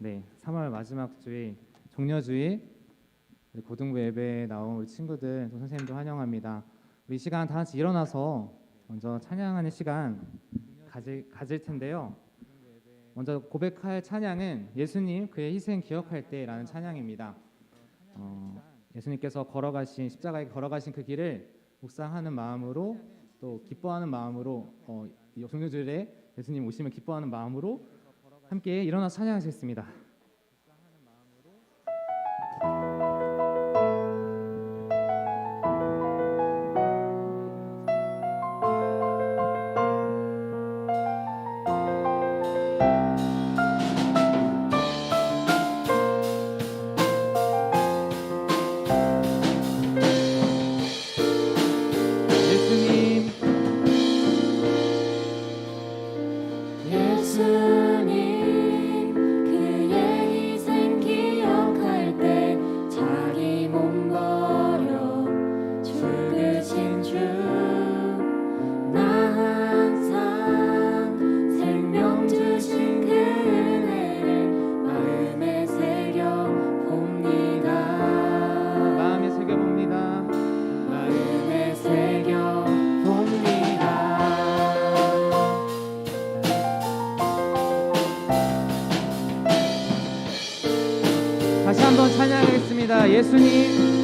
네, 3월 마지막 주일 종려주일 우리 고등부 예배에 나온 우리 친구들 또 선생님도 환영합니다. 우리 이 시간 다 같이 일어나서 먼저 찬양하는 시간 가질 텐데요. 먼저 고백할 찬양은 예수님 그의 희생 기억할 때라는 찬양입니다. 예수님께서 걸어가신 십자가에 걸어가신 그 길을 묵상하는 마음으로 또 기뻐하는 마음으로 종려주일에 예수님 오심을 기뻐하는 마음으로 함께 일어나서 찬양하시겠습니다. 다시 한번 찬양하겠습니다. 예수님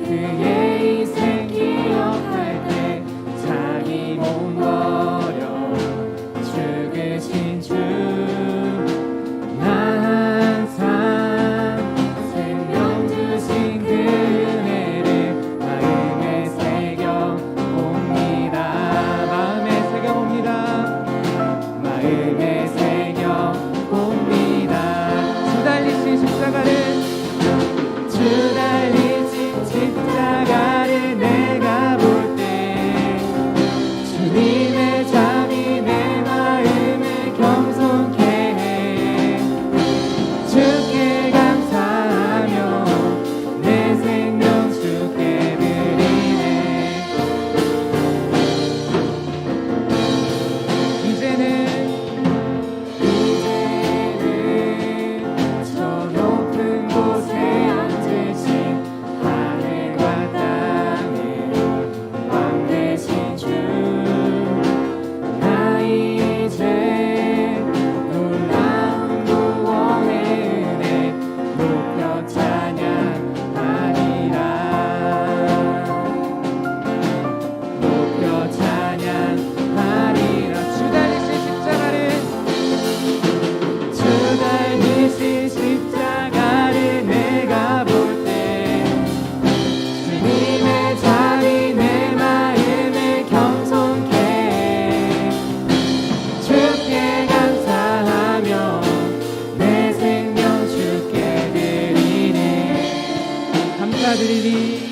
그의 희생 기억할 때 자기 몸 버려 죽으신 주 나 항상 생명 주신 그 은혜를 마음에 새겨봅니다. 마음에 새겨봅니다. 마음에 새겨봅니다. 주 달리신 십자가를 내가 볼 때 주님의 잠이 내 마음을 겸손케 해. 주께 감사하며 내 생명 주께 드리네. 이제는 저 높은 곳에 앉으신 하늘과 땅의 왕 되신 주 나 이제 놀라운 구원의 은혜 높여 찬양하리라. 높여 찬양하리라. 주 달리신 십자가를 내가 볼 때 주님의 잠이 내 마음을 겸손케 해. 주께 감사하며 내 생명 주께 드리네. 감사드리리.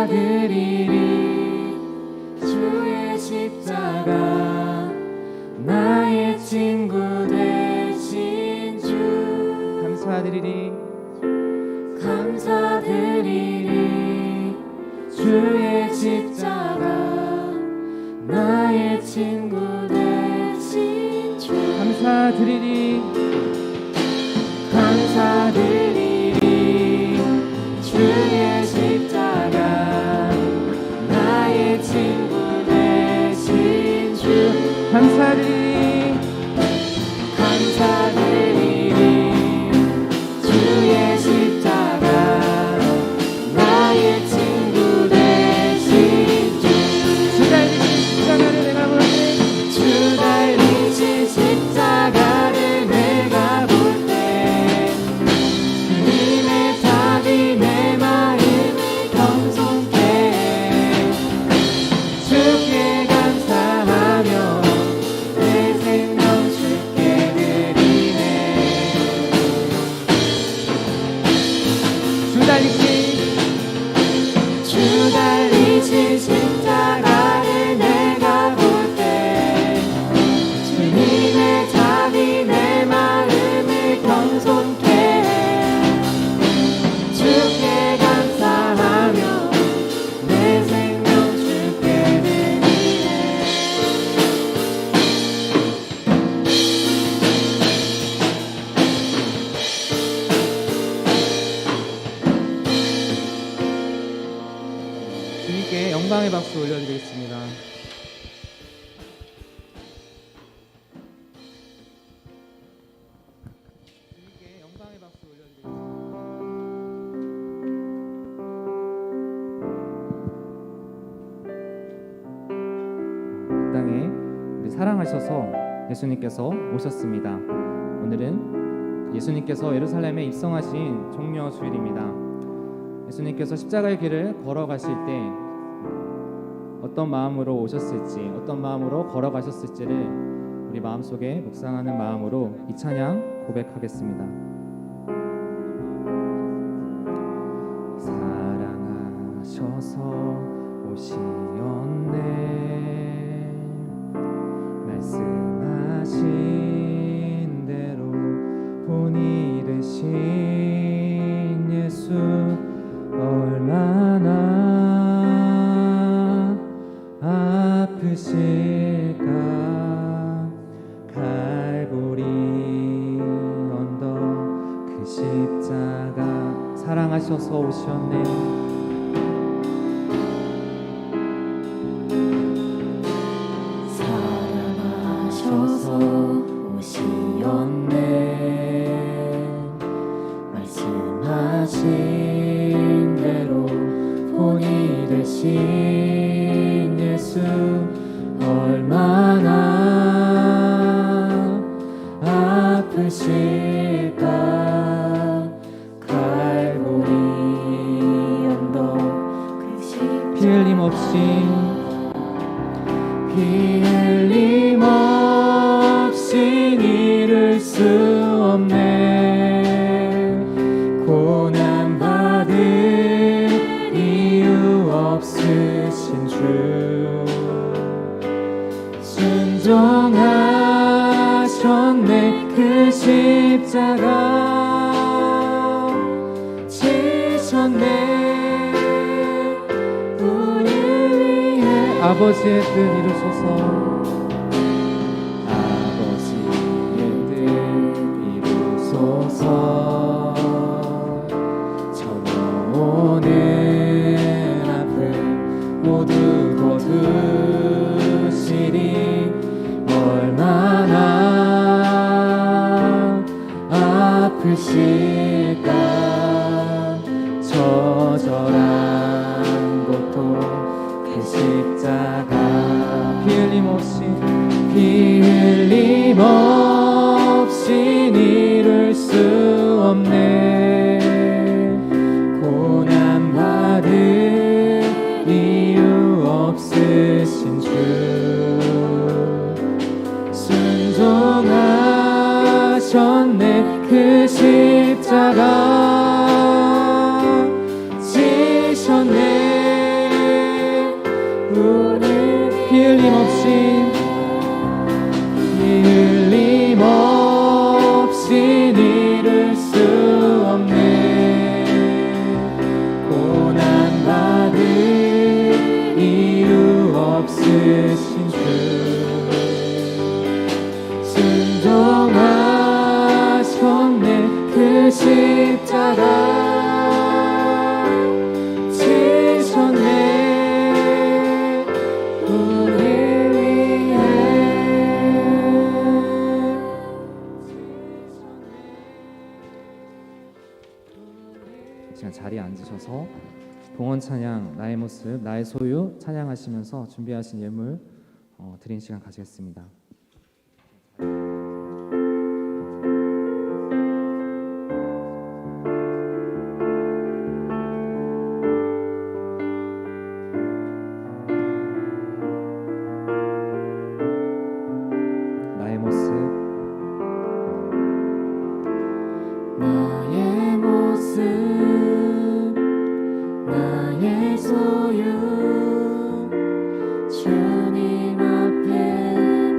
감사드리리. 주의 십자가 나의 친구 되신 주 감사드리리. 감사드리리. 주의 십자가 나의 친구 되신 주 감사드리리. 감사드리리. 주의 십자가 나의 친구 되신 주 감사드리리. 감사드리리. 주의 십자가 나의 친구 되신 주 주 달리신 십자가를 내가 볼 때 주 달리신 십자가를 내가 볼 때 주님의 답이 내 마음을 겸손케 해. 주께 감사하며 내 땅에 우리 사랑하셔서 예수님께서 오셨습니다. 오늘은 예수님께서 예루살렘에 입성하신 종려 주일입니다. 예수님께서 십자가의 길을 걸어가실 때 어떤 마음으로 오셨을지, 어떤 마음으로 걸어가셨을지를 우리 마음속에 묵상하는 마음으로 이 찬양 고백하겠습니다. 사랑하셔서 오시었네, 말씀하신 대로 본이 되신 예수, 얼마나 아프실까. 갈보리 언덕 그 십자가, 사랑하셔서 오셨네. 사랑하셔서 오시었네, 말씀하신 대로 본이 되신 예수, 얼마나 아프실까. 갈보리 언덕 그 십자가, 피 흘림 없이 피 흘림 없이 이룰 수 없네. 고난 받을 이유 없으신 주, 순종하셨네. 그 십자가 지셨네. 우리를 위해 아버지의 뜻 이루소서. 아버지의 뜻 이루소서. 전어오는 아픔 모두 거두시리. 얼마나 아프실까. 처절한 고통 그 십자가, 피 흘림 없이 피 흘림 없이 이룰 수 없네. 고난 받을 이유 없으신 주, 순종하셨네. 그 십자가 지셨네. 우리 피 흘림 없이 피 흘림 없이 이룰 수 없네. 고난 받을 이유 없으신 주, 순종하셨네. 그 십자가 지셨네. 우리 위해 시간 자리에 앉으셔서 봉헌 찬양 나의 모습 나의 소유 찬양하시면서 준비하신 예물 드린 시간 가지겠습니다. 나의 모습 나의 모습 나의 소유, 주님 앞에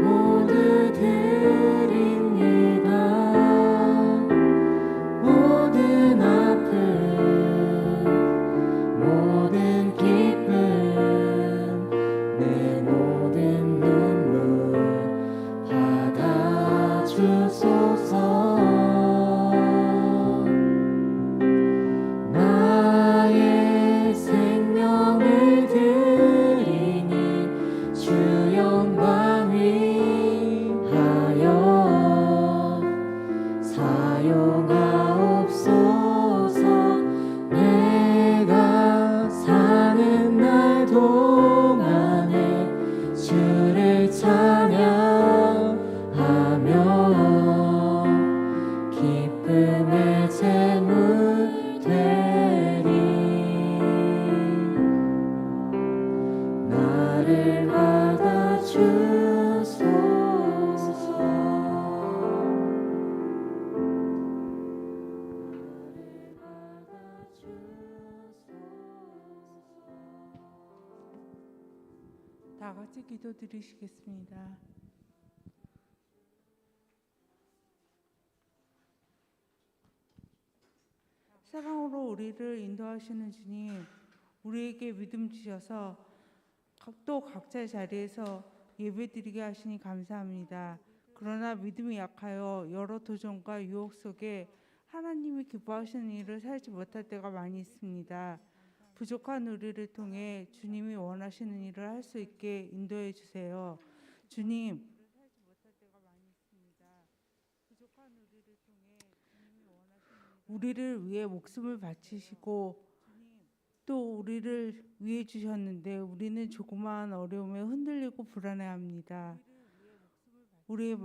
번째 기도 드리시겠습니다. 사랑으로 우리를 인도하시는 주님, 우리에게 믿음 주셔서 또 각자의 자리에서 예배드리게 하시니 감사합니다. 그러나 믿음이 약하여 여러 도전과 유혹 속에 하나님이 기뻐하시는 일을 살지 못할 때가 많이 있습니다. 부족한 우리를 통해 주님이 원하시는 일을 할 수 있게 인도해 주세요. 주님, 우리를 위해 목숨을 바치시고 또 우리를 위해 주셨는데 우리는 조그마한 어려움에 흔들리고 불안해합니다. 우리의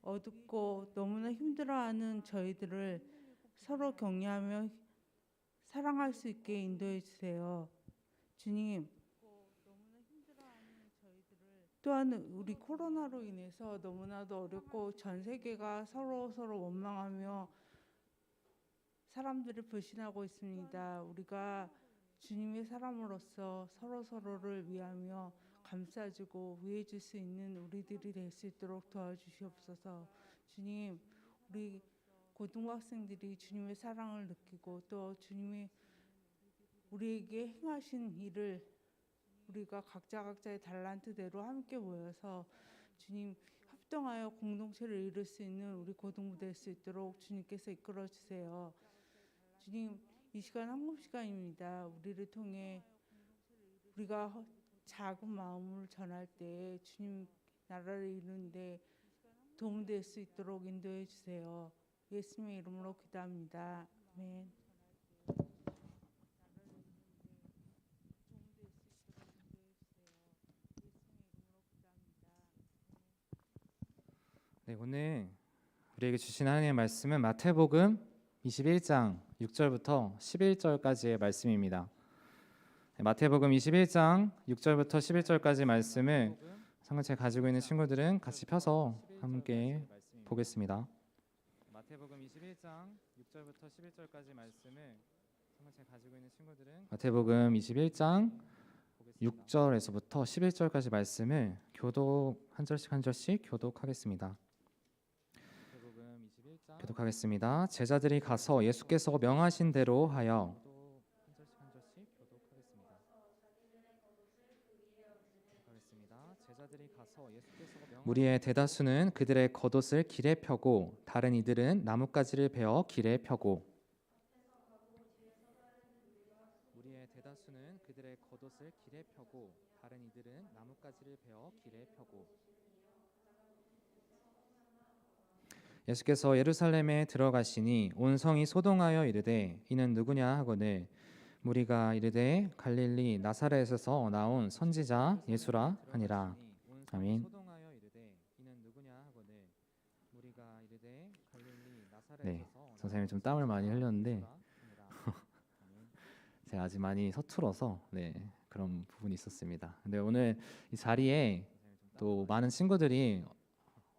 어둡고 너무나 힘들어하는 저희들을 서로 격려하며 사랑할 수 있게 인도해 주세요. 주님, 또한 우리 코로나로 인해서 너무나도 어렵고 전 세계가 서로 원망하며 사람들을 불신하고 있습니다. 우리가 주님의 사람으로서 서로를 위하며 감싸주고 위해줄 수 있는 우리들이 될 수 있도록 도와주시옵소서. 주님, 우리 고등학생들이 주님의 사랑을 느끼고 또 주님이 우리에게 행하신 일을 우리가 각자의 달란트대로 함께 모여서 주님 합동하여 공동체를 이룰 수 있는 우리 고등부 될 수 있도록 주님께서 이끌어 주세요. 주님, 이 시간 한금 시간입니다. 우리를 통해 우리가 작은 마음을 전할 때 주님 나라를 이루는데 도움될 수 있도록 인도해 주세요. 예수님의 이름으로 기도합니다. 아멘. 네, 오늘 우리에게 주신 하나님의 말씀은 마태복음 21장 6절부터 11절까지의 말씀입니다. 네, 마태복음 21장 6절부터 11절까지 말씀을 성경책 가지고 있는 친구들은 같이 펴서 함께 보겠습니다. 마태복음 21장 6절부터 11절까지 말씀을 성경책 가지고 있는 친구들은 마태복음 21장 6절에서부터 11절까지 말씀을 교독 한 절씩 교독하겠습니다. 교독하겠습니다. 제자들이 가서 예수께서 명하신 대로 하여 무리의 대다수는 그들의 겉옷을 길에 펴고 다른 이들은 나뭇가지를 베어 길에 펴고 무리의 대다수는 그들의 겉옷을 길에 펴고 다른 이들은 나뭇가지를 베어 길에 펴고 예수께서 예루살렘에 들어가시니 온 성이 소동하여 이르되 이는 누구냐 하거늘 무리가 이르되 갈릴리 나사렛에서 나온 선지자 예수라 하니라. 아멘. 네, 선생님이 좀 땀을 많이 흘렸는데 제가 아직 많이 서툴어서 그런 부분이 있었습니다. 근데 오늘 이 자리에 또 많은 친구들이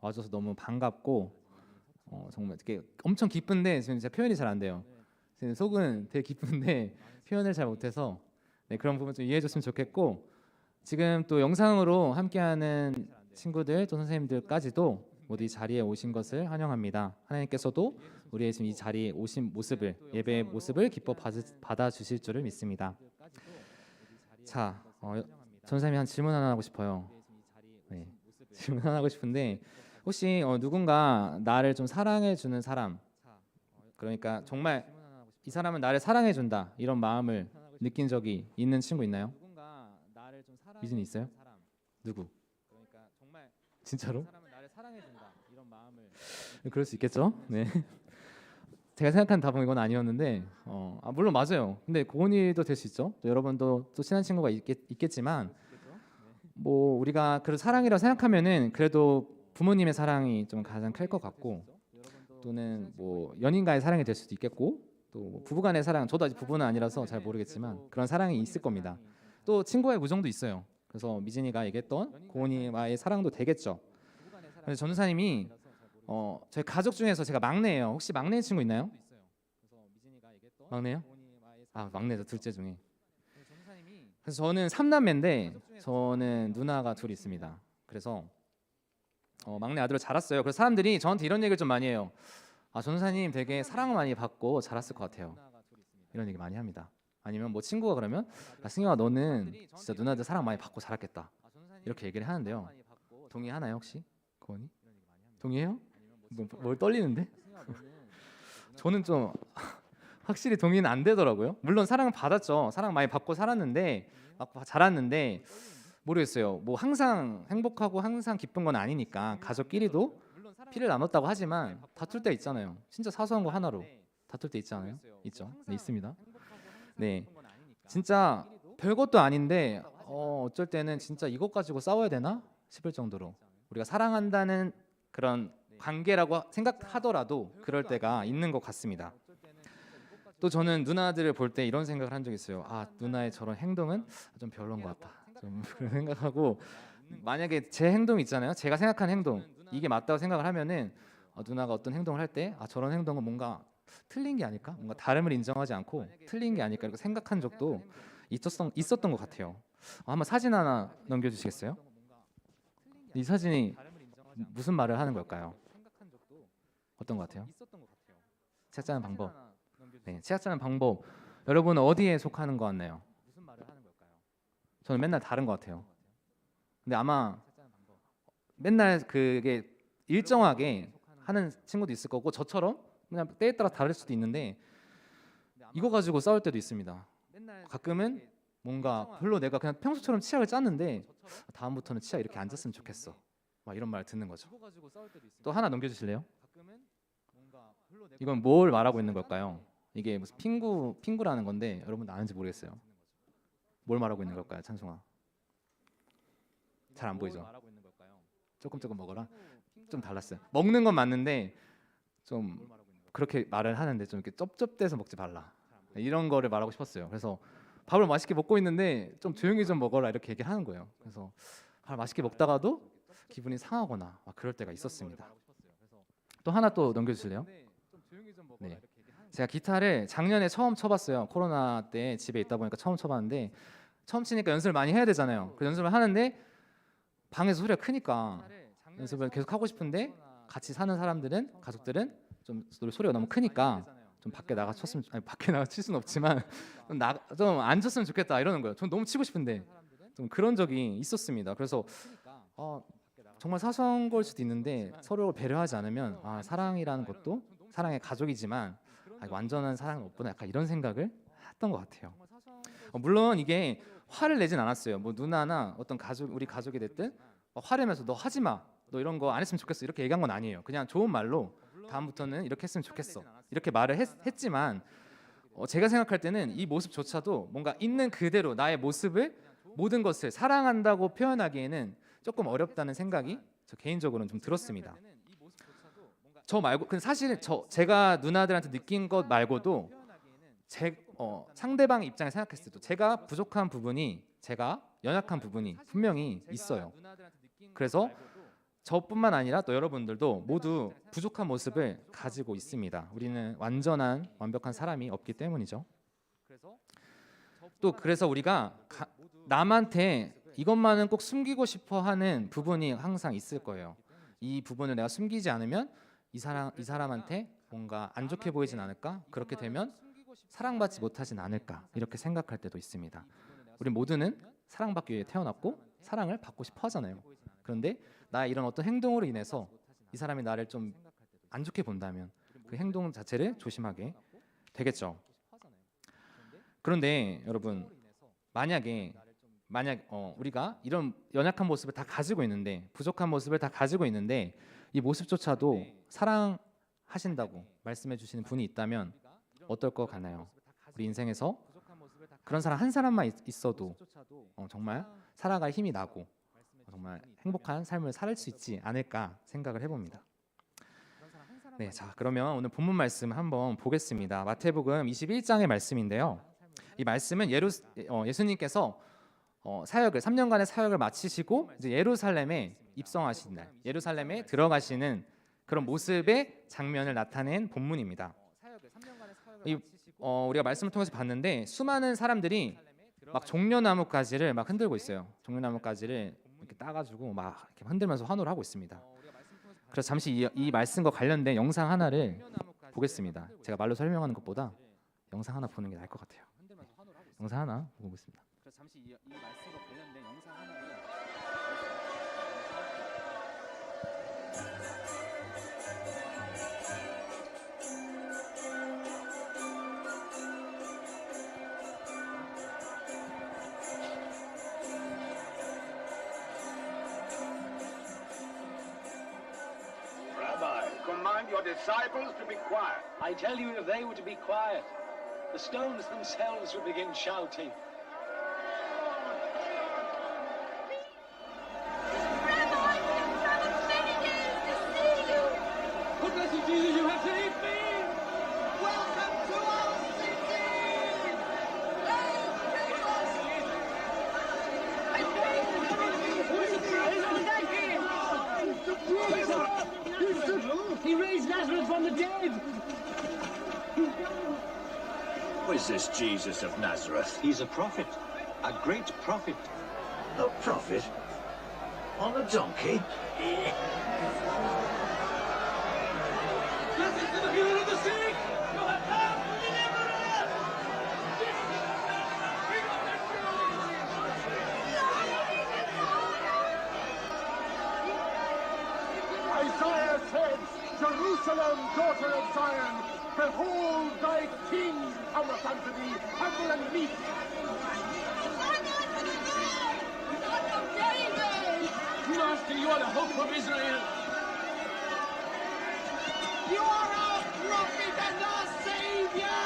와줘서 너무 반갑고 정말 이렇게 엄청 기쁜데 지금 제가 표현이 잘 안 돼요. 지금 속은 되게 기쁜데 표현을 잘 못해서 그런 부분 좀 이해해 줬으면 좋겠고 지금 또 영상으로 함께하는 친구들 또 선생님들까지도 모두 이 자리에 오신 것을 환영합니다. 하나님께서도 우리의 지금 이 자리에 오신 모습을 예배의 모습을 기뻐 받아주실 줄을 믿습니다. 자, 전사님이 한 질문 하나 하고 싶어요. 질문 하나 하고 싶은데 혹시 누군가 나를 좀 사랑해 주는 사람, 그러니까 정말 이 사람은 나를 사랑해 준다 이런 마음을 느낀 적이 있는 친구 있나요? 미진이 있어요? 누구? 진짜로? 그럴 수 있겠죠? 네. 제가 생각한 답은 이건 아니었는데 물론 맞아요. 근데 고은이도 될 수 있죠. 또 여러분도 또 친한 친구가 있겠지만 뭐 우리가 그 사랑이라고 생각하면은 그래도 부모님의 사랑이 좀 가장 클 것 같고 또는 뭐 연인과의 사랑이 될 수도 있겠고 또 부부간의 사랑, 저도 아직 부부는 아니라서 잘 모르겠지만 그런 사랑이 있을 겁니다. 또 친구의 우정도 있어요. 그래서 미진이가 얘기했던 고은이와의 사랑도 되겠죠. 그래서 전우사님이 저희 가족 중에서 제가 막내예요. 혹시 막내 친구 있나요? 막내요? 아, 막내죠. 둘째 중에. 그래서 저는 3남매인데 저는 누나가 둘이 있습니다. 그래서 막내 아들을 자랐어요. 그래서 사람들이 저한테 이런 얘기를 좀 많이 해요. 아, 전도사님 되게 사랑을 많이 받고 자랐을 것 같아요. 이런 얘기 많이 합니다. 아니면 뭐 친구가 그러면 야, 승영아 너는 진짜 누나들 사랑 많이 받고 자랐겠다. 이렇게 얘기를 하는데요. 동의하나요 혹시? 고은이? 동의해요? 뭘 떨리는데? 저는 좀 확실히 동의는 안 되더라고요. 물론 사랑은 받았죠. 사랑 많이 받고 살았는데 자랐는데 모르겠어요. 뭐 항상 행복하고 항상 기쁜 건 아니니까 가족끼리도 피를 나눴다고 하지만 다툴 때 있잖아요. 진짜 사소한 거 하나로 다툴 때 있잖아요. 있죠. 네, 있습니다. 네, 진짜 별것도 아닌데 어쩔 때는 진짜 이것 가지고 싸워야 되나 싶을 정도로 우리가 사랑한다는 그런 관계라고 생각하더라도 그럴 때가 있는 것 같습니다. 또 저는 누나들을 볼 때 이런 생각을 한 적이 있어요. 아, 누나의 저런 행동은 좀 별로인 것 같다. 좀 그런 생각하고 만약에 제 행동 있잖아요. 제가 생각하는 행동 이게 맞다고 생각을 하면은 누나가 어떤 행동을 할 때 아, 저런 행동은 뭔가 틀린 게 아닐까? 뭔가 다름을 인정하지 않고 틀린 게 아닐까 이렇게 생각한 적도 있었던 것 같아요. 한번 사진 하나 넘겨주시겠어요? 이 사진이 무슨 말을 하는 걸까요? 어떤 것 같아요? 책 짜는 방법. 네, 책 짜는 방법. 여러분 어디에 속하는 것 같나요? 저는 맨날 다른 것 같아요. 근데 아마 맨날 그게 일정하게 하는 친구도 있을 거고 저처럼 그냥 때에 따라 다를 수도 있는데 이거 가지고 싸울 때도 있습니다. 가끔은 뭔가 별로 내가 그냥 평소처럼 치약을 짰는데 다음부터는 치약 이렇게 안 짰으면 좋겠어. 막 이런 말 듣는 거죠. 또 하나 넘겨주실래요? 이건 뭘 말하고 있는 걸까요? 이게 무슨 핑구라는 건데 여러분 아는지 모르겠어요. 뭘 말하고 있는 걸까요, 찬송아? 잘 안 보이죠? 조금 먹어라. 좀 달랐어요. 먹는 건 맞는데 좀 그렇게 말을 하는데 좀 이렇게 쩝쩝대서 먹지 말라. 이런 거를 말하고 싶었어요. 그래서 밥을 맛있게 먹고 있는데 좀 조용히 좀 먹어라 이렇게 얘기를 하는 거예요. 그래서 밥 맛있게 먹다가도 기분이 상하거나 막 그럴 때가 있었습니다. 또 하나 또 넘겨주실래요? 네, 제가 기타를 작년에 처음 쳐봤어요. 코로나 때 집에 있다 보니까 처음 쳐봤는데 처음 치니까 연습을 많이 해야 되잖아요. 그 연습을 하는데 방에서 소리가 크니까 연습을 계속 하고 싶은데 같이 사는 사람들은 가족들은 좀 소리가 너무 크니까 좀 밖에 나가 쳤으면 밖에 나가 칠 수는 없지만 좀 안 쳤으면 좋겠다 이러는 거예요. 전 너무 치고 싶은데 좀 그런 적이 있었습니다. 그래서 정말 사소한 걸 수도 있는데 서로 배려하지 않으면 사랑이라는 것도 사랑의 가족이지만 완전한 사랑은 없구나 약간 이런 생각을 했던 것 같아요. 물론 이게 화를 내진 않았어요. 뭐 누나나 어떤 우리 가족이 됐든 화를 내면서 너 하지 마, 너 이런 거 안 했으면 좋겠어 이렇게 얘기한 건 아니에요. 그냥 좋은 말로 다음부터는 이렇게 했으면 좋겠어 이렇게 말을 했지만 제가 생각할 때는 이 모습조차도 뭔가 있는 그대로 나의 모습을 모든 것을 사랑한다고 표현하기에는 조금 어렵다는 생각이 저 개인적으로는 좀 들었습니다. 저 말고 사실 제가 누나들한테 느낀 것 말고도 상대방의 입장에 생각했을 때도 제가 부족한 부분이 제가 연약한 부분이 분명히 있어요. 그래서 저뿐만 아니라 또 여러분들도 모두 부족한 모습을 가지고 있습니다. 우리는 완벽한 사람이 없기 때문이죠. 또 그래서 우리가 남한테 이것만은 꼭 숨기고 싶어 하는 부분이 항상 있을 거예요. 이 부분을 내가 숨기지 않으면 이 사람한테 뭔가 안 좋게 보이진 않을까? 그렇게 되면 사랑받지 못하진 않을까? 이렇게 생각할 때도 있습니다. 우리 모두는 사랑받기 위해 태어났고 사랑을 받고 싶어 하잖아요. 그런데 나의 이런 어떤 행동으로 인해서 이 사람이 나를 좀 안 좋게 본다면 그 행동 자체를 조심하게 되겠죠. 그런데 여러분 만약 우리가 이런 연약한 모습을 다 가지고 있는데 부족한 모습을 다 가지고 있는데 이 모습조차도 사랑하신다고 말씀해 주시는 분이 있다면 어떨 것 같나요? 우리 인생에서 그런 사람 한 사람만 있어도 정말 살아갈 힘이 나고 정말 행복한 삶을 살 수 있지 않을까 생각을 해봅니다. 네, 자 그러면 오늘 본문 말씀 한번 보겠습니다. 마태복음 21장의 말씀인데요. 이 말씀은 예수님께서 3년간의 사역을 마치시고 이제 예루살렘에 입성하신 날, 예루살렘에 들어가시는 그런 모습의 장면을 나타낸 본문입니다. 우리가 말씀을 통해서 봤는데 수많은 사람들이 막 종려나무 가지를 막 흔들고 있어요. 종려나무 가지를 이렇게 따가지고 막 이렇게 흔들면서 환호를 하고 있습니다. 그래서 잠시 이 말씀과 관련된 영상 하나를 보겠습니다. 제가 말로 설명하는 것보다 영상 하나 보는 게 나을 것 같아요. 네. 영상 하나 보고 있습니다. 그래서 잠시 이 말씀과 관련된 영상 하나를 Rabbi, command your disciples to be quiet. I tell you, if they were to be quiet, the stones themselves would begin shouting. Rabbi, we have traveled many days to see you. Good blessed Jesus, you have saved me! Welcome to our city. He raised Lazarus from the dead! Who is this Jesus of Nazareth? He's a prophet, a great prophet. A prophet? On a donkey? Blessed to the healer of the sick! You have come to deliver us! Isaiah said, Jerusalem, daughter of Zion, behold thy king cometh unto thee, humble and meek. Son of David. Master, you are the hope of Israel! You are our prophet and our savior.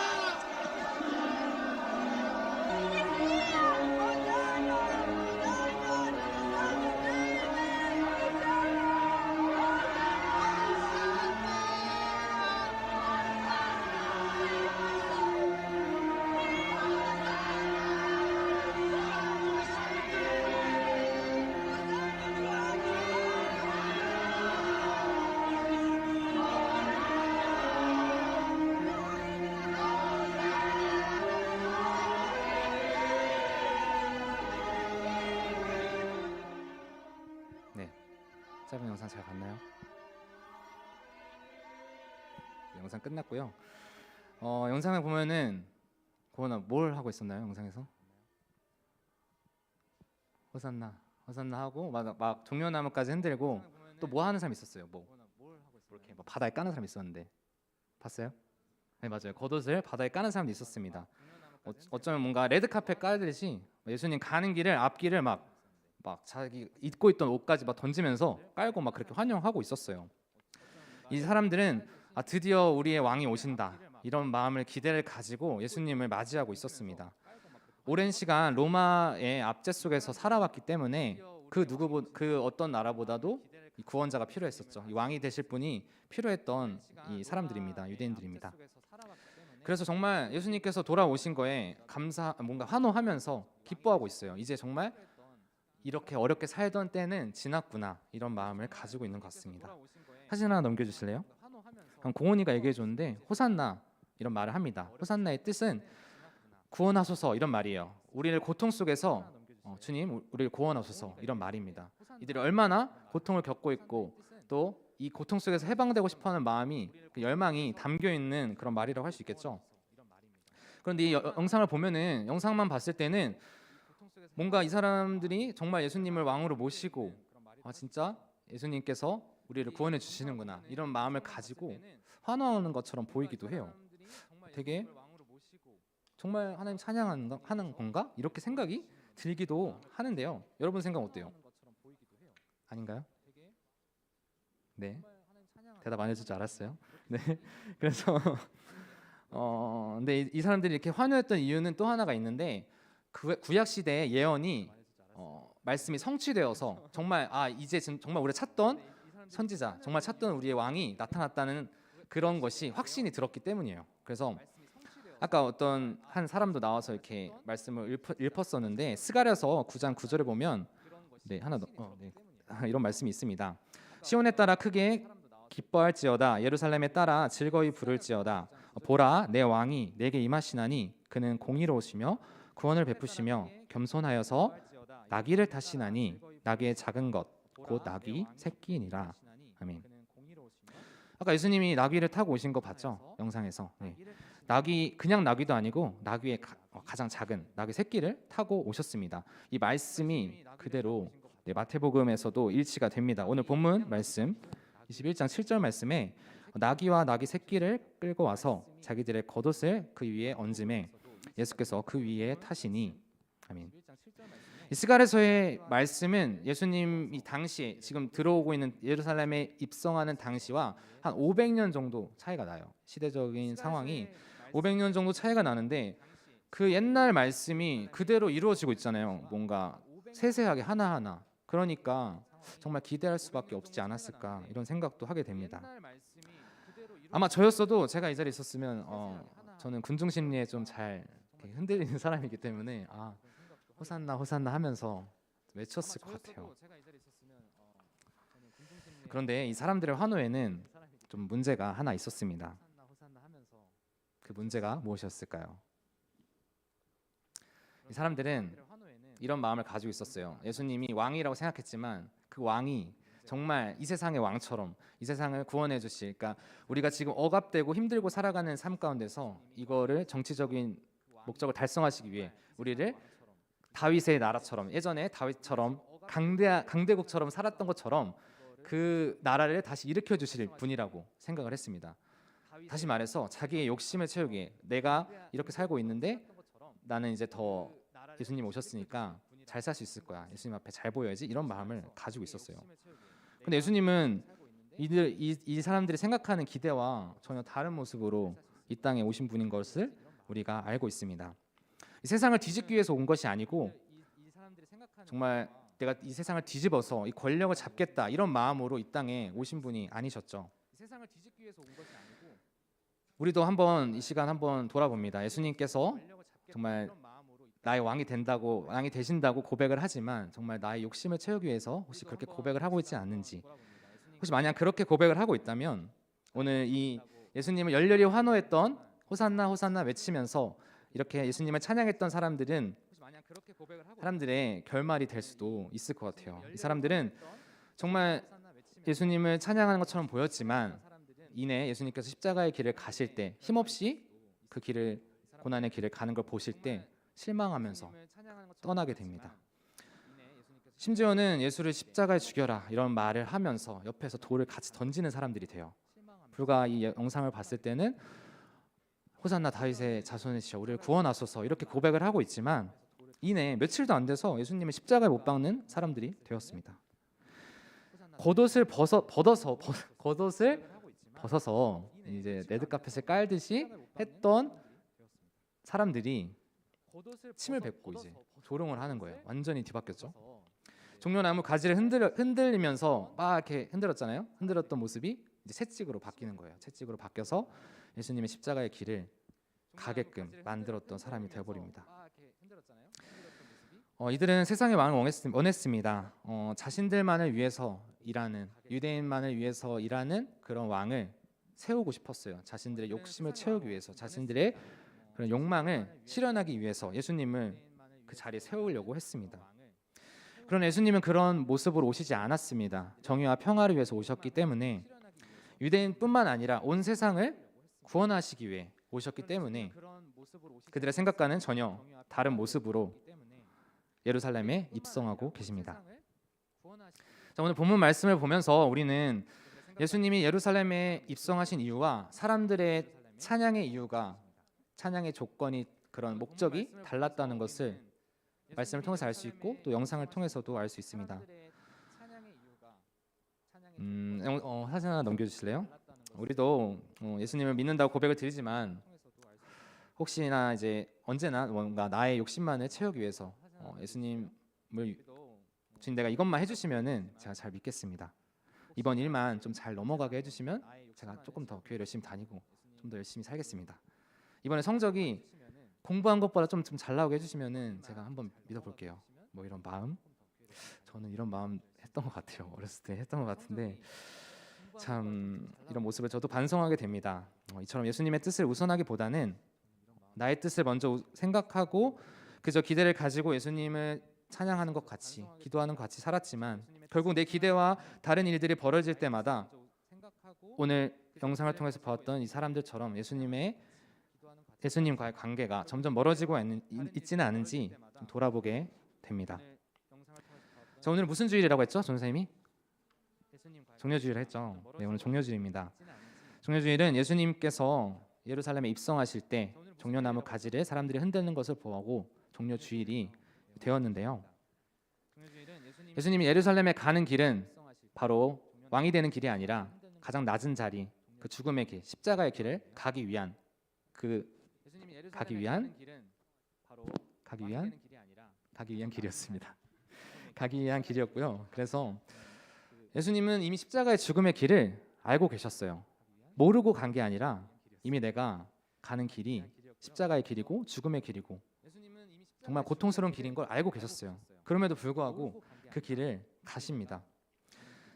네, 짧은 영상 잘 봤나요? 네, 영상 끝났고요. 영상을 보면은 고은아 뭘 하고 있었나요? 영상에서 호산나 호산나 하고 막 종려나무까지 흔들고 또 뭐 하는 사람 있었어요. 뭐 이렇게 뭐 바다에 까는 사람 있었는데 봤어요? 네 맞아요. 겉옷을 바다에 까는 사람도 있었습니다. 어쩌면 뭔가 레드카펫 깔듯이 예수님 가는 길을 앞길을 막 자기 입고 있던 옷까지 막 던지면서 깔고 막 그렇게 환영하고 있었어요. 이 사람들은 드디어 우리의 왕이 오신다 이런 마음을 기대를 가지고 예수님을 맞이하고 있었습니다. 오랜 시간 로마의 압제 속에서 살아왔기 때문에 그 어떤 나라보다도 이 구원자가 필요했었죠. 이 왕이 되실 분이 필요했던 이 사람들입니다. 유대인들입니다. 그래서 정말 예수님께서 돌아오신 거에 뭔가 환호하면서 기뻐하고 있어요. 이제 정말 이렇게 어렵게 살던 때는 지났구나 이런 마음을 가지고 있는 것 같습니다. 사진 하나 넘겨주실래요? 그럼 고은이가 얘기해 줬는데 호산나 이런 말을 합니다. 호산나의 뜻은 구원하소서 이런 말이에요. 우리를 고통 속에서 주님 우리를 구원하소서 이런 말입니다. 이들이 얼마나 고통을 겪고 있고 또 이 고통 속에서 해방되고 싶어하는 마음이 그 열망이 담겨 있는 그런 말이라고 할 수 있겠죠. 그런데 이 영상을 보면은 영상만 봤을 때는 뭔가 이 사람들이 정말 예수님을 왕으로 모시고 진짜 예수님께서 우리를 구원해 주시는구나 이런 마음을 가지고 환호하는 것처럼 보이기도 해요. 되게 정말 하나님 찬양하는 건가? 이렇게 생각이 들기도 하는데요. 여러분 생각 어때요? 아닌가요? 네. 대답 안 해줄 줄 알았어요. 네. 그래서 근데 이 사람들이 이렇게 환호했던 이유는 또 하나가 있는데 구약 시대의 예언이 말씀이 성취되어서 정말 이제 정말 우리가 찾던 선지자, 정말 찾던 우리의 왕이 나타났다는 그런 것이 확신이 들었기 때문이에요. 그래서 아까 어떤 한 사람도 나와서 이렇게 말씀을 읊었었는데 스가랴서 9장 9절에 보면 하나 더 이런 말씀이 있습니다. 시온에 따라 크게 기뻐할지어다 예루살렘에 따라 즐거이 부를지어다 보라 내 왕이 내게 임하시나니 그는 공의로우시며 구원을 베푸시며 겸손하여서 나귀를 타시나니 나귀의 작은 것 곧 나귀 새끼니라. 아멘. 아까 예수님이 나귀를 타고 오신 거 봤죠? 영상에서. 네. 나귀 그냥 나귀도 아니고 나귀의 가장 작은 나귀 새끼를 타고 오셨습니다. 이 말씀이 그대로 마태복음에서도 일치가 됩니다. 오늘 본문 말씀 21장 7절 말씀에 나귀와 나귀 새끼를 끌고 와서 자기들의 겉옷을 그 위에 얹음에 예수께서 그 위에 타시니. 아멘. 이 스가랴서의 말씀은 예수님이 당시에 지금 들어오고 있는 예루살렘에 입성하는 당시와 한 500년 정도 차이가 나요. 시대적인 상황이 500년 정도 차이가 나는데 그 옛날 말씀이 그대로 이루어지고 있잖아요. 뭔가 세세하게 하나하나. 그러니까 정말 기대할 수밖에 없지 않았을까 이런 생각도 하게 됩니다. 아마 저였어도 제가 이 자리에 있었으면 저는 군중 심리에 좀 잘 흔들리는 사람이기 때문에 호산나 호산나 하면서 외쳤을 것 같아요. 그런데 이 사람들의 환호에는 좀 문제가 하나 있었습니다. 그 문제가 무엇이었을까요? 이 사람들은 이런 마음을 가지고 있었어요. 예수님이 왕이라고 생각했지만 그 왕이 정말 이 세상의 왕처럼 이 세상을 구원해 주실, 그러니까 우리가 지금 억압되고 힘들고 살아가는 삶 가운데서 이거를 정치적인 목적을 달성하시기 위해 우리를 다윗의 나라처럼, 예전에 다윗처럼 강대국처럼 살았던 것처럼 그 나라를 다시 일으켜 주실 분이라고 생각을 했습니다. 다시 말해서 자기의 욕심을 채우기 위해 내가 이렇게 살고 있는데 나는 이제 더 예수님 오셨으니까 잘 살 수 있을 거야. 예수님 앞에 잘 보여야지. 이런 마음을 가지고 있었어요. 근데 예수님은 이 사람들이 생각하는 기대와 전혀 다른 모습으로 이 땅에 오신 분인 것을 우리가 알고 있습니다. 이 세상을 뒤집기 위해서 온 것이 아니고 정말 내가 이 세상을 뒤집어서 이 권력을 잡겠다 이런 마음으로 이 땅에 오신 분이 아니셨죠. 우리도 한번 이 시간 한번 돌아봅니다. 예수님께서 정말 나의 왕이 되신다고 고백을 하지만 정말 나의 욕심을 채우기 위해서 혹시 그렇게 고백을 하고 있지 않는지, 혹시 만약 그렇게 고백을 하고 있다면 오늘 이 예수님을 열렬히 환호했던 호산나 호산나 외치면서 이렇게 예수님을 찬양했던 사람들의 결말이 될 수도 있을 것 같아요. 이 사람들은 정말 예수님을 찬양하는 것처럼 보였지만 이내 예수님께서 십자가의 길을 가실 때 힘없이 그 길을, 고난의 길을 가는 걸 보실 때 실망하면서 떠나게 됩니다. 심지어는 예수를 십자가에 죽여라 이런 말을 하면서 옆에서 돌을 같이 던지는 사람들이 돼요. 불과 이 영상을 봤을 때는 호산나 다윗의 자손이시여 우리를 구원하소서 이렇게 고백을 하고 있지만 이내 며칠도 안 돼서 예수님을 십자가에 못 박는 사람들이 되었습니다. 겉옷을 벗어서 이제 레드카펫을 깔듯이 했던 사람들이 침을 뱉고 이제 조롱을 하는 거예요. 완전히 뒤바뀌었죠. 종려나무 가지를 흔들리면서 막 이렇게 흔들었잖아요. 흔들었던 모습이 이제 채찍으로 바뀌는 거예요. 채찍으로 바뀌어서 예수님의 십자가의 길을 가게끔 만들었던 사람이 되어버립니다. 이들은 세상의 왕을 원했습니다. 자신들만을 위해서 일하는, 유대인만을 위해서 일하는 그런 왕을 세우고 싶었어요. 자신들의 욕심을 채우기 위해서, 자신들의 그런 욕망을 실현하기 위해서 예수님을 그 자리에 세우려고 했습니다. 그러나 예수님은 그런 모습으로 오시지 않았습니다. 정의와 평화를 위해서 오셨기 때문에 유대인뿐만 아니라 온 세상을 구원하시기 위해 오셨기 때문에 그들의 생각과는 전혀 다른 모습으로 예루살렘에 입성하고 계십니다. 자, 오늘 본문 말씀을 보면서 우리는 예수님이 예루살렘에 입성하신 이유와 사람들의 찬양의 이유가, 찬양의 조건이, 그런 목적이 달랐다는 것을 말씀을 통해서 알 수 있고 또 영상을 통해서도 알 수 있습니다. 사진 하나 넘겨주실래요? 우리도 예수님을 믿는다고 고백을 드리지만 혹시나 이제 언제나 뭔가 나의 욕심만을 채우기 위해서 예수님을 주님 내가 이것만 해주시면은 제가 잘 믿겠습니다. 이번 일만 좀 잘 넘어가게 해주시면 제가 조금 더 교회 열심히 다니고 좀 더 열심히 살겠습니다. 이번에 성적이 공부한 것보다 좀 잘 나오게 해주시면은 제가 한번 믿어볼게요. 뭐 이런 마음, 저는 이런 마음 했던 것 같아요. 어렸을 때 했던 것 같은데 참 이런 모습을 저도 반성하게 됩니다. 이처럼 예수님의 뜻을 우선하기보다는 나의 뜻을 먼저 생각하고 그저 기대를 가지고 예수님을 찬양하는 것 같이 기도하는 것 같이 살았지만 결국 내 기대와 다른 일들이 벌어질 때마다 오늘 영상을 통해서 보았던 이 사람들처럼 예수님과의 관계가 점점 멀어지고 있지는 않은지 좀 돌아보게 됩니다. 자, 오늘 무슨 주일이라고 했죠, 전 선생님이? 종려주일을 했죠. 네, 오늘 종려주일입니다. 종려주일은 예수님께서 예루살렘에 입성하실 때 종려나무 가지를 사람들이 흔드는 것을 보고 종려주일이 되었는데요. 예수님이 예루살렘에 가는 길은 바로 왕이 되는 길이 아니라 가장 낮은 자리, 그 죽음의 길, 십자가의 길을 가기 위한 길이었습니다. 가기 위한 길이었고요. 그래서 예수님은 이미 십자가의 죽음의 길을 알고 계셨어요. 모르고 간 게 아니라 이미 내가 가는 길이 십자가의 길이고 죽음의 길이고 정말 고통스러운 길인 걸 알고 계셨어요. 그럼에도 불구하고 그 길을 가십니다.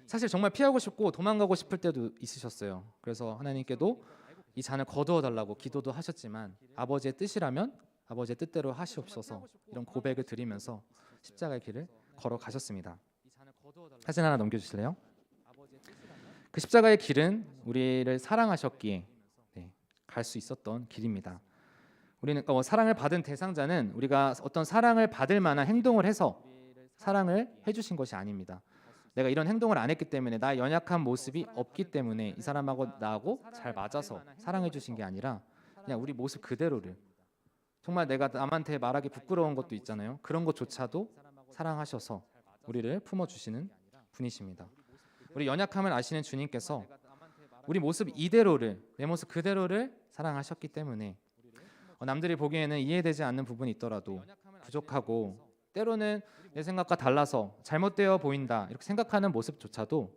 사실 정말 피하고 싶고 도망가고 싶을 때도 있으셨어요. 그래서 하나님께도 이 잔을 거두어 달라고 기도도 하셨지만 아버지의 뜻이라면 아버지의 뜻대로 하시옵소서 이런 고백을 드리면서 십자가의 길을 걸어가셨습니다. 사진 하나 넘겨주실래요? 그 십자가의 길은 우리를 사랑하셨기에 갈 수 있었던 길입니다. 우리는 사랑을 받은 대상자는 우리가 어떤 사랑을 받을 만한 행동을 해서 사랑을 해주신 것이 아닙니다. 내가 이런 행동을 안 했기 때문에 나의 연약한 모습이 없기 때문에 이 사람하고 나하고 잘 맞아서 사랑해 주신 게 아니라 그냥 우리 모습 그대로를 정말 내가 남한테 말하기 부끄러운 것도 있잖아요. 그런 것조차도 사랑하셔서 우리를 품어주시는 분이십니다. 우리 연약함을 아시는 주님께서 우리 모습 이대로를 내 모습 그대로를 사랑하셨기 때문에 남들이 보기에는 이해되지 않는 부분이 있더라도 부족하고 때로는 내 생각과 달라서 잘못되어 보인다 이렇게 생각하는 모습조차도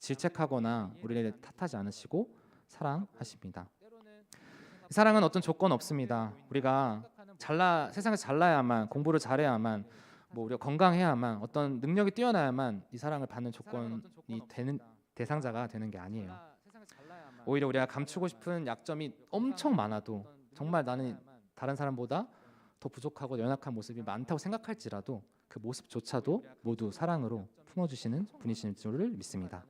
질책하거나 우리를 탓하지 않으시고 사랑하십니다. 사랑은 어떤 조건 없습니다. 우리가 세상에서 잘나야만 공부를 잘해야만 우리가 건강해야만 어떤 능력이 뛰어나야만 이 사랑을 받는 조건이 되는 대상자가 되는 게 아니에요. 오히려 우리가 감추고 싶은 약점이 엄청 많아도 정말 나는 다른 사람보다 더 부족하고 연약한 모습이 많다고 생각할지라도 그 모습조차도 모두 사랑으로 품어주시는 분이신 줄을 믿습니다.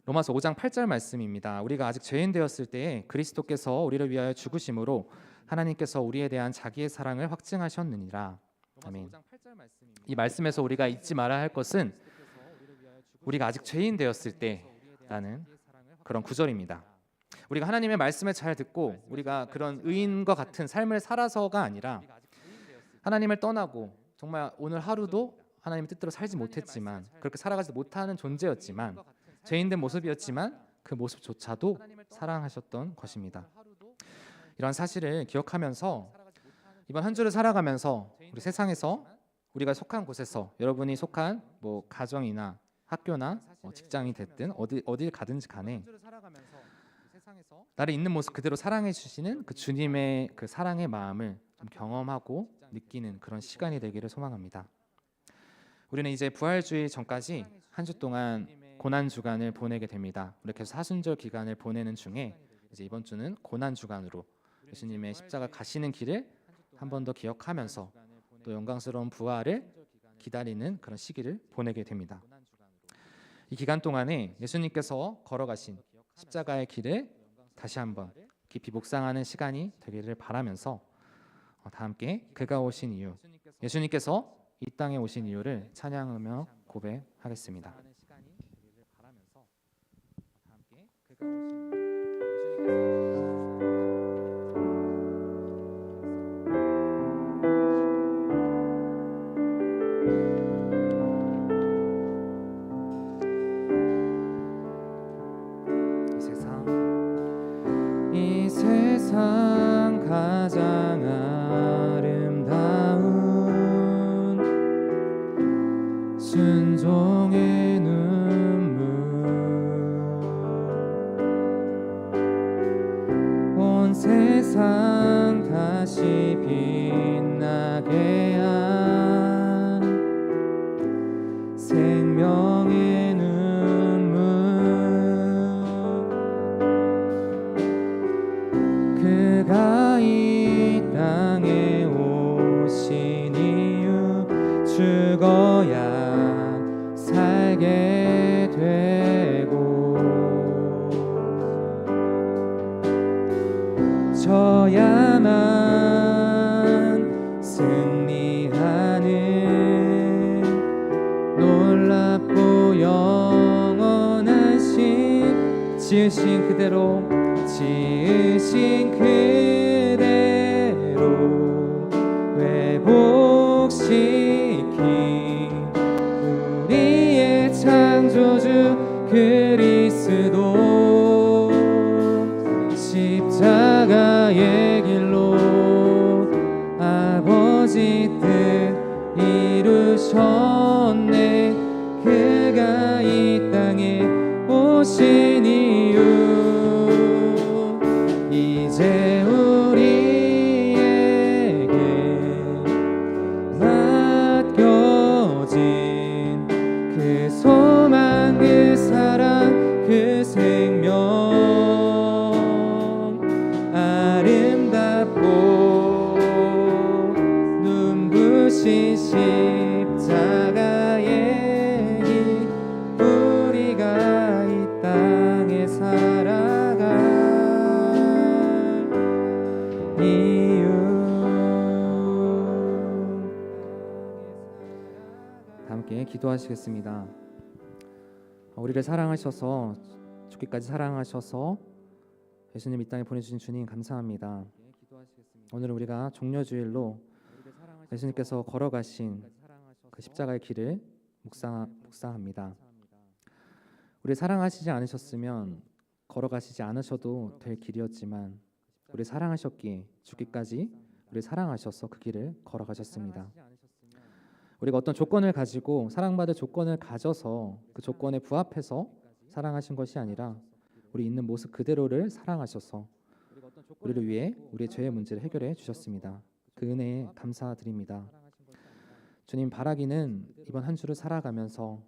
로마서 5장 8절 말씀입니다. 우리가 아직 죄인 되었을 때에 그리스도께서 우리를 위하여 죽으심으로 하나님께서 우리에 대한 자기의 사랑을 확증하셨느니라. 아멘. 이 말씀에서 우리가 잊지 말아야 할 것은 우리가 아직 죄인 되었을 때라는 그런 구절입니다. 우리가 하나님의 말씀을 잘 듣고 우리가 그런 의인과 같은 삶을 살아서가 아니라 하나님을 떠나고 정말 오늘 하루도 하나님의 뜻대로 살지 못했지만 그렇게 살아가지 못하는 존재였지만 죄인된 모습이었지만 그 모습조차도 사랑하셨던 것입니다. 이런 사실을 기억하면서 이번 한 주를 살아가면서 우리 세상에서 우리가 속한 곳에서 여러분이 속한 가정이나 학교나 직장이 됐든 어딜 가든지 간에 나를 있는 모습 그대로 사랑해 주시는 그 주님의 그 사랑의 마음을 좀 경험하고 느끼는 그런 시간이 되기를 소망합니다. 우리는 이제 부활주의 전까지 한 주 동안 고난 주간을 보내게 됩니다. 이렇게 해서 사순절 기간을 보내는 중에 이제 이번 주는 고난 주간으로 예수님의 십자가 가시는 길을 한 번 더 기억하면서 또 영광스러운 부활을 기다리는 그런 시기를 보내게 됩니다. 이 기간 동안에 예수님께서 걸어가신 십자가의 길을 다시 한번 깊이 묵상하는 시간이 되기를 바라면서 다 함께 그가 오신 이유, 예수님께서 이 땅에 오신 이유를 찬양하며 고백하겠습니다. 이 세상 가장 아름다운 순종의 눈물 온 세상 다시 빛나게 한 생명의 눈물 그가 이 땅에 오신 살게 되고 져야만 승리하는 놀랍고 영원한 신 지으신 그대로 회복시킨 우리의 창조주 그리스도 십자가의 길로 아버지 뜻 이루셨네. 그가 이 땅에 오신 이유 이제 우리에게 맡겨진 그 소망 그 사랑 그 생명 아름답고 눈부신 십자가의 길 우리가 이 땅에 살아갈 이유. 다 함께 기도하시겠습니다. 우리를 사랑하셔서 죽기까지 사랑하셔서 예수님 이 땅에 보내주신 주님 감사합니다. 오늘 우리가 종려주일로 예수님께서 걸어가신 그 십자가의 길을 묵상합니다. 우리 사랑하시지 않으셨으면 걸어가시지 않으셔도 될 길이었지만 우리 사랑하셨기에 죽기까지 우리 사랑하셔서 그 길을 걸어가셨습니다. 우리가 어떤 조건을 가지고 사랑받을 조건을 가져서 그 조건에 부합해서 사랑하신 것이 아니라 우리 있는 모습 그대로를 사랑하셔서 우리를 위해 우리의 죄의 문제를 해결해 주셨습니다. 그 은혜에 감사드립니다. 주님, 바라기는 이번 한 주를 살아가면서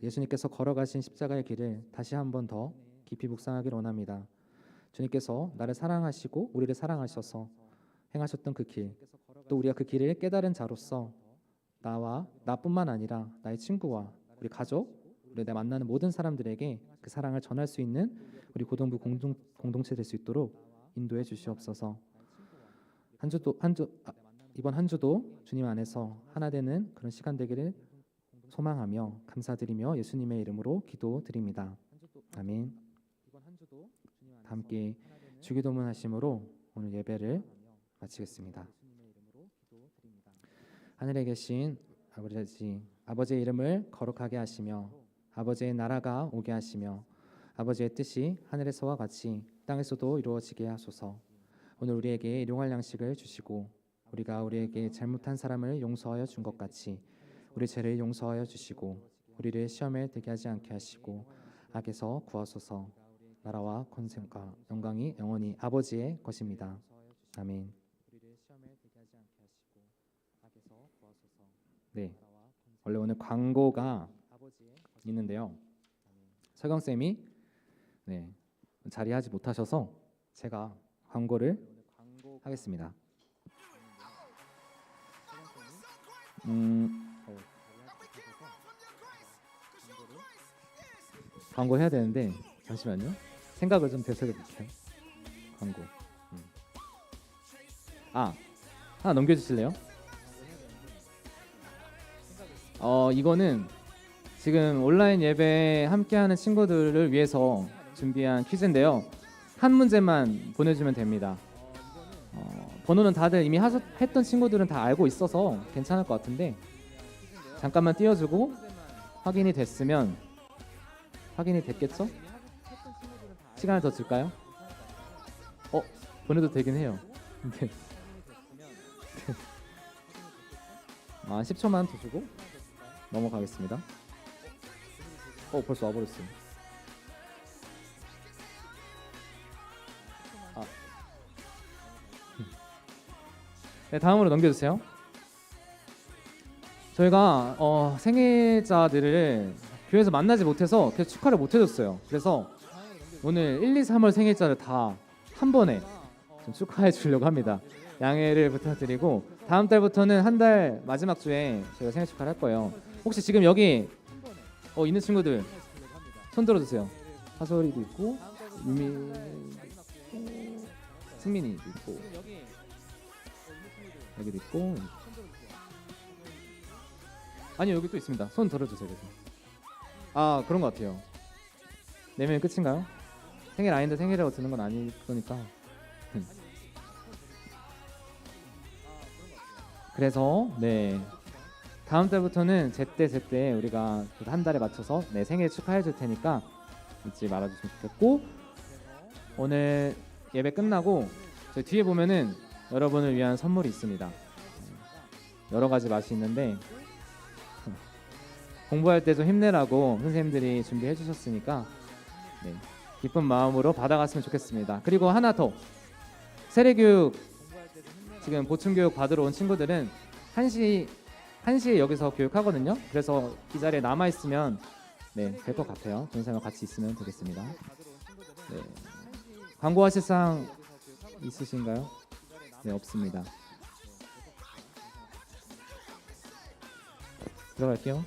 예수님께서 걸어가신 십자가의 길을 다시 한 번 더 깊이 묵상하기를 원합니다. 주님께서 나를 사랑하시고 우리를 사랑하셔서 행하셨던 그 길, 또 우리가 그 길을 깨달은 자로서 나뿐만 아니라 나의 친구와 우리 가족, 우리 내가 만나는 모든 사람들에게 그 사랑을 전할 수 있는 우리 고등부 공동체 될 수 있도록 인도해 주시옵소서. 이번 한 주도 주님 안에서 하나 되는 그런 시간 되기를 소망하며 감사드리며 예수님의 이름으로 기도드립니다. 아멘. 다 함께 주기도문 하심으로 오늘 예배를 마치겠습니다. 하늘에 계신 아버지의 이름을 거룩하게 하시며 아버지의 나라가 오게 하시며 아버지의 뜻이 하늘에서와 같이 땅에서도 이루어지게 하소서. 오늘 우리에게 일용할 양식을 주시고 우리가 우리에게 잘못한 사람을 용서하여 준 것 같이 우리 죄를 용서하여 주시고 우리를 시험에 들게 하지 않게 하시고 악에서 구하소서. 나라와 권세가 영광이 영원히 아버지의 것입니다. 아멘. 네, 원래 오늘 광고가 있는데요. 서경쌤이 자리하지 못하셔서 제가 광고를 하겠습니다. 광고 해야 되는데 잠시만요. 생각을 좀 되새겨 볼게요. 광고. 하나 넘겨주실래요? 이거는 지금 온라인 예배 함께하는 친구들을 위해서 준비한 퀴즈인데요. 한 문제만 보내주면 됩니다. 번호는 다들 이미 했던 친구들은 다 알고 있어서 괜찮을 것 같은데 잠깐만 띄워주고 확인이 됐겠죠? 시간을 더 줄까요? 보내도 되긴 해요. 근데 10초만 더 주고 넘어가겠습니다. 벌써 와버렸어요. 네, 다음으로 넘겨주세요. 저희가 생일자들을 교회에서 만나지 못해서 계속 축하를 못 해줬어요. 그래서 오늘 1, 2, 3월 생일자를 다 한 번에 좀 축하해 주려고 합니다. 양해를 부탁드리고 다음 달부터는 한 달 마지막 주에 저희가 생일 축하를 할 거예요. 혹시 지금 여기 있는 친구들 손 들어주세요. 하솔이도 있고 유미, 승민이도 있고 여기도 있고. 아니 여기 또 있습니다. 손 들어주세요. 그래서. 아 그런 것 같아요. 4명이 끝인가요? 생일 아닌데 생일이라고 드는 건 아닐 거니까. 그래서 네 다음 달부터는 제때 우리가 한 달에 맞춰서 생일 축하해 줄 테니까 잊지 말아주시면 좋겠고, 오늘 예배 끝나고 저희 뒤에 보면은 여러분을 위한 선물이 있습니다. 여러 가지 맛이 있는데 공부할 때 좀 힘내라고 선생님들이 준비해 주셨으니까 기쁜 마음으로 받아갔으면 좋겠습니다. 그리고 하나 더, 세례교육 지금 보충교육 받으러 온 친구들은 1시에 여기서 교육하거든요. 그래서 이 자리에 남아있으면 될 것 같아요. 전사님과 같이 있으면 되겠습니다. 광고하실 사항 있으신가요? 네, 없습니다. 들어갈게요.